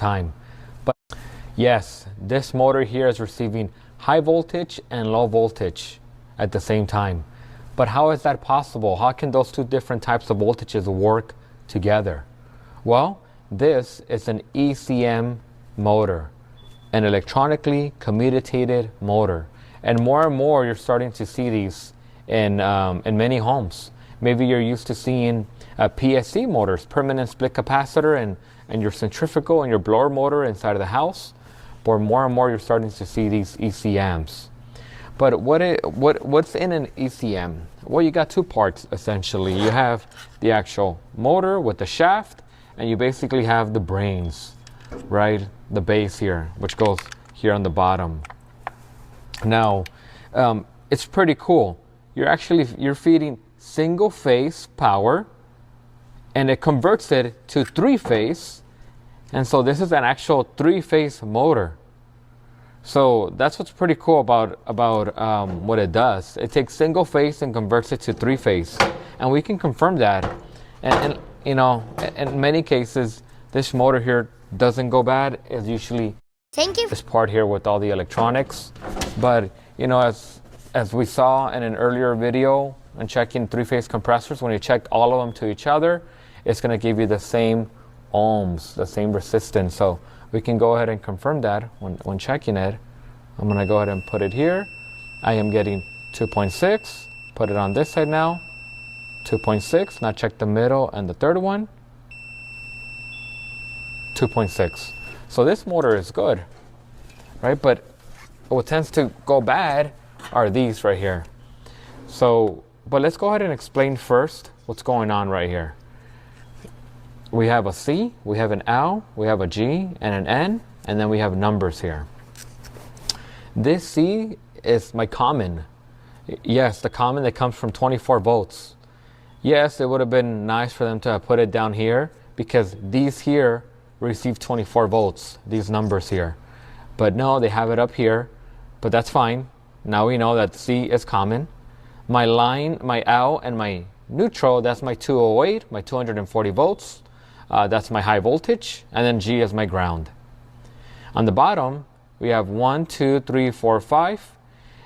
time. But yes, this motor here is receiving high voltage and low voltage at the same time. But how is that possible? How can those two different types of voltages work together? Well, this is an ECM motor, an electronically commutated motor. And more you're starting to see these in many homes. Maybe you're used to seeing PSC motors, permanent split capacitor, and your centrifugal and your blower motor inside of the house. But more and more you're starting to see these ECMs. But what's in an ECM? Well, you got two parts essentially. You have the actual motor with the shaft, and you basically have the brains, right? The base here, which goes here on the bottom. Now, it's pretty cool. You're feeding single phase power, and it converts it to three phase. And so this is an actual three phase motor. So that's what's pretty cool about what it does. It takes single phase and converts it to three phase, and we can confirm that. And you know, in many cases, this motor here doesn't go bad. It's usually this part here with all the electronics. But you know, as we saw in an earlier video and checking three-phase compressors, when you check all of them to each other, it's going to give you the same ohms, the same resistance. So we can go ahead and confirm that when checking it. I'm going to go ahead and put it here. I am getting 2.6. Put it on this side now. 2.6. Now check the middle and the third one. 2.6. So this motor is good, right? But what tends to go bad are these right here. So, but let's go ahead and explain first what's going on right here. We have a C, we have an L, we have a G, and an N, and then we have numbers here. This C is my common. Yes, the common that comes from 24 volts. Yes, it would have been nice for them to have put it down here, because these here receive 24 volts, these numbers here. But no, they have it up here, but that's fine. Now we know that C is common. My line, my L, and my neutral, that's my 208, my 240 volts. That's my high voltage, and then G is my ground. On the bottom, we have 1, 2, 3, 4, 5.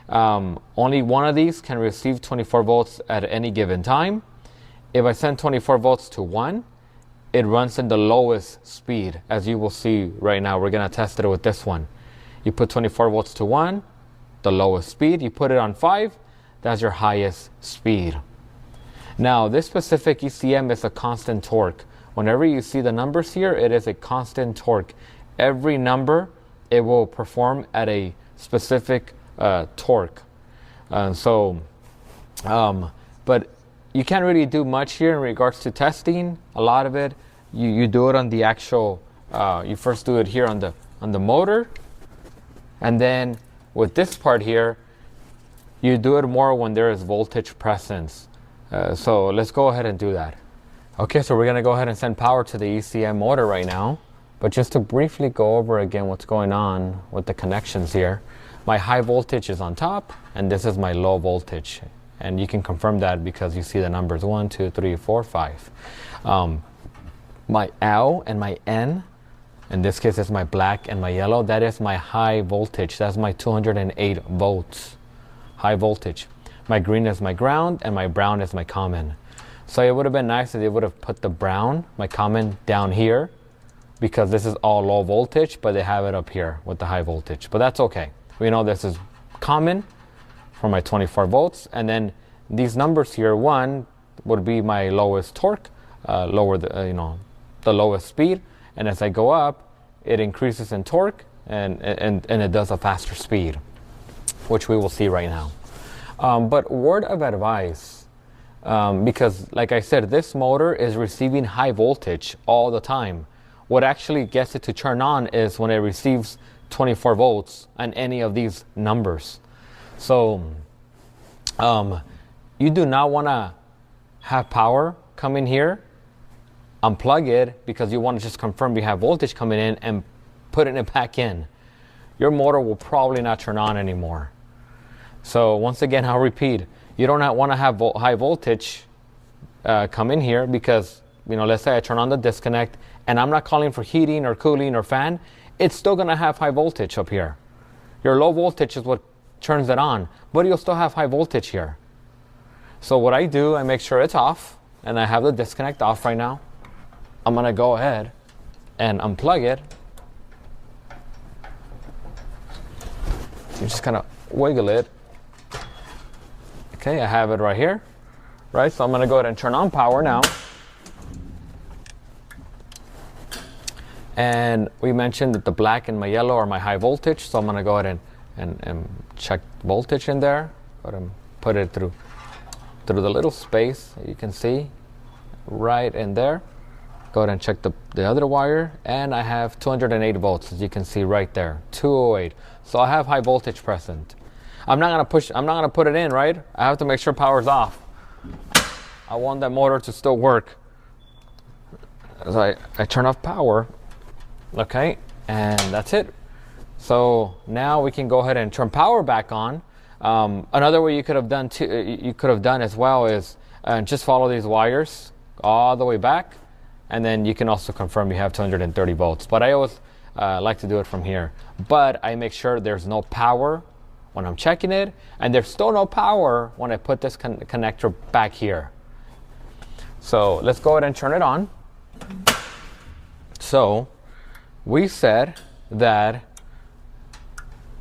Only one of these can receive 24 volts at any given time. If I send 24 volts to 1, it runs in the lowest speed, as you will see right now. We're going to test it with this one. You put 24 volts to 1, the lowest speed. You put it on 5, that's your highest speed. Now, this specific ECM is a constant torque. Whenever you see the numbers here, it is a constant torque. Every number, it will perform at a specific torque. But you can't really do much here in regards to testing. A lot of it, you do it on the actual, you first do it here on the motor. And then with this part here, you do it more when there is voltage presence. So let's go ahead and do that. Okay, so we're going to go ahead and send power to the ECM motor right now. But just to briefly go over again what's going on with the connections here. My high voltage is on top, and this is my low voltage. And you can confirm that because you see the numbers 1, 2, 3, 4, 5. My L and my N, in this case it's my black and my yellow, that is my high voltage. That's my 208 volts, high voltage. My green is my ground, and my brown is my common. So it would have been nice if they would have put the brown, my common, down here, because this is all low voltage, but they have it up here with the high voltage. But that's okay. We know this is common for my 24 volts, and then these numbers here, 1 would be my lowest torque, the lowest speed, and as I go up, it increases in torque, and it does a faster speed, which we will see right now. But word of advice, because like I said, this motor is receiving high voltage all the time. What actually gets it to turn on is when it receives 24 volts and any of these numbers. So you do not want to have power come in here, unplug it, because you want to just confirm you have voltage coming in and putting it back in. Your motor will probably not turn on anymore. So once again, I'll repeat, you don't want to have high voltage come in here, because let's say I turn on the disconnect and I'm not calling for heating or cooling or fan, it's still going to have high voltage up here. Your low voltage is what turns it on, but you'll still have high voltage here. So what I do, I make sure it's off, and I have the disconnect off right now. I'm going to go ahead and unplug it. You just kind of wiggle it. Okay, I have it right here. Right, so I'm going to go ahead and turn on power now. And we mentioned that the black and my yellow are my high voltage, so I'm going to go ahead and check voltage in there. Go ahead and put it through the little space that you can see right in there. Go ahead and check the other wire, and I have 208 volts, as you can see right there, 208. So I have high voltage present. I'm not gonna put it in, right? I have to make sure power's off. I want that motor to still work. As I turn off power, okay, and that's it. So now we can go ahead and turn power back on. Another way you could have done as well is just follow these wires all the way back, and then you can also confirm you have 230 volts. But I always like to do it from here. But I make sure there's no power when I'm checking it, and there's still no power when I put this connector back here. So let's go ahead and turn it on. So we said that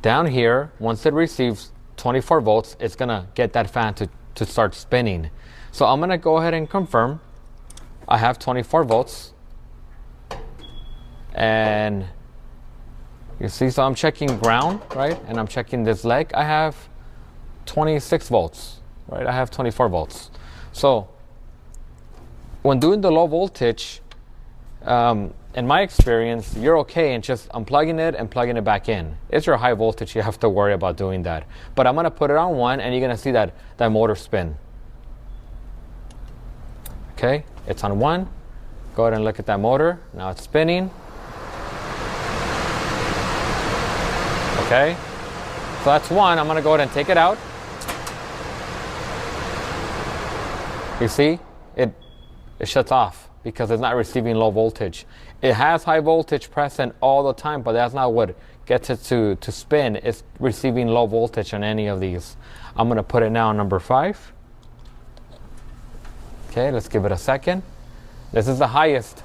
down here, once it receives 24 volts, it's gonna get that fan to start spinning. So I'm gonna go ahead and confirm I have 24 volts. And you see, so I'm checking ground, right? And I'm checking this leg. I have 26 volts, right? I have 24 volts. So when doing the low voltage, in my experience, you're okay in just unplugging it and plugging it back in. It's your high voltage, you have to worry about doing that. But I'm gonna put it on 1, and you're gonna see that motor spin. Okay, it's on 1. Go ahead and look at that motor. Now it's spinning. Okay, so that's 1. I'm gonna go ahead and take it out. You see, it shuts off because it's not receiving low voltage. It has high voltage present all the time, but that's not what gets it to spin. It's receiving low voltage on any of these. I'm gonna put it now on number 5. Okay, let's give it a second. This is the highest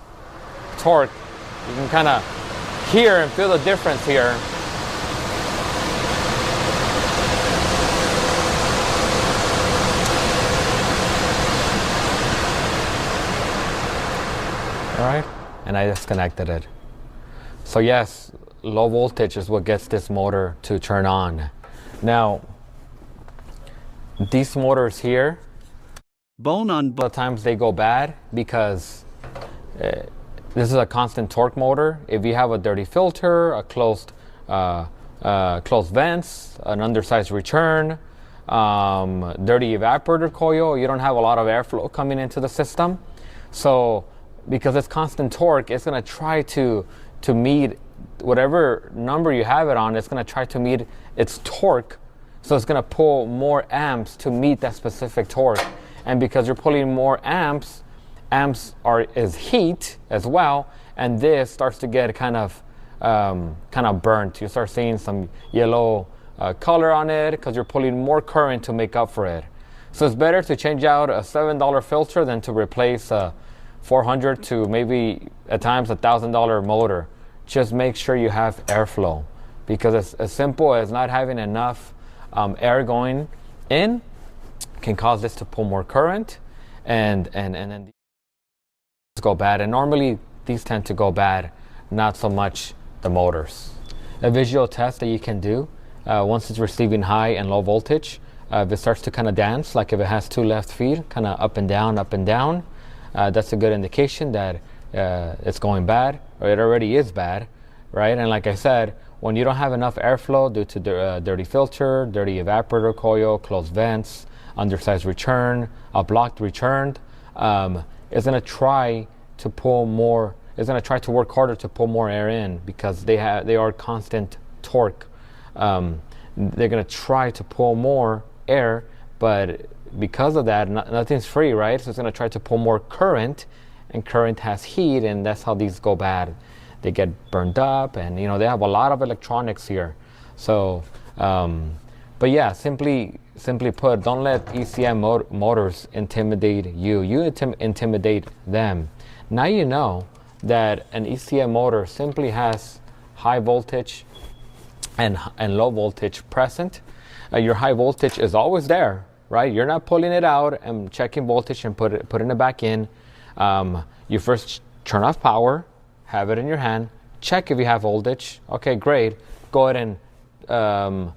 torque. You can kind of hear and feel the difference here. All right, and I disconnected it. So yes, low voltage is what gets this motor to turn on. Now, these motors here, a lot of times they go bad because this is a constant torque motor. If you have a dirty filter, a closed vents, an undersized return, dirty evaporator coil, you don't have a lot of airflow coming into the system. So because it's constant torque, it's going to try to meet whatever number you have it on. It's going to try to meet its torque, so it's going to pull more amps to meet that specific torque. And because you're pulling more amps is heat as well, and this starts to get kind of burnt. You start seeing some yellow color on it because you're pulling more current to make up for it. So it's better to change out a $7 filter than to replace a $400 to maybe at times $1,000 motor. Just make sure you have airflow, because it's as simple as not having enough air going in can cause this to pull more current, and then these go bad. And normally these tend to go bad, not so much the motors. A visual test that you can do once it's receiving high and low voltage, if it starts to kind of dance, like if it has 2 left feet, kind of up and down, that's a good indication that it's going bad, or it already is bad, right? And like I said, when you don't have enough airflow due to the dirty filter, dirty evaporator coil, closed vents, undersized return, a blocked return, it's going to try to pull more. It's going to try to work harder to pull more air in, because they are constant torque. They're going to try to pull more air, but because of that, nothing's free, right? So it's going to try to pull more current, and current has heat, and that's how these go bad. They get burned up, and they have a lot of electronics here. So, but yeah, simply put, don't let ECM motors intimidate you. You intimidate them. Now you know that an ECM motor simply has high voltage and low voltage present. Your high voltage is always there, right? You're not pulling it out and checking voltage and putting it back in. You first turn off power, have it in your hand, check if you have voltage. Okay, great. Go ahead and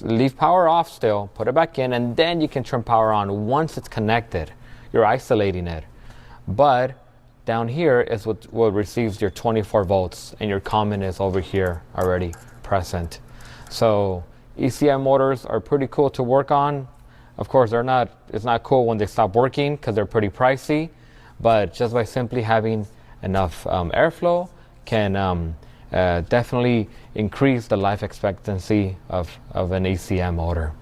leave power off still, put it back in, and then you can turn power on once it's connected. You're isolating it. But down here is what receives your 24 volts, and your common is over here already present. So ECM motors are pretty cool to work on. Of course, it's not cool when they stop working because they're pretty pricey, but just by simply having enough airflow can definitely increase the life expectancy of an ECM motor.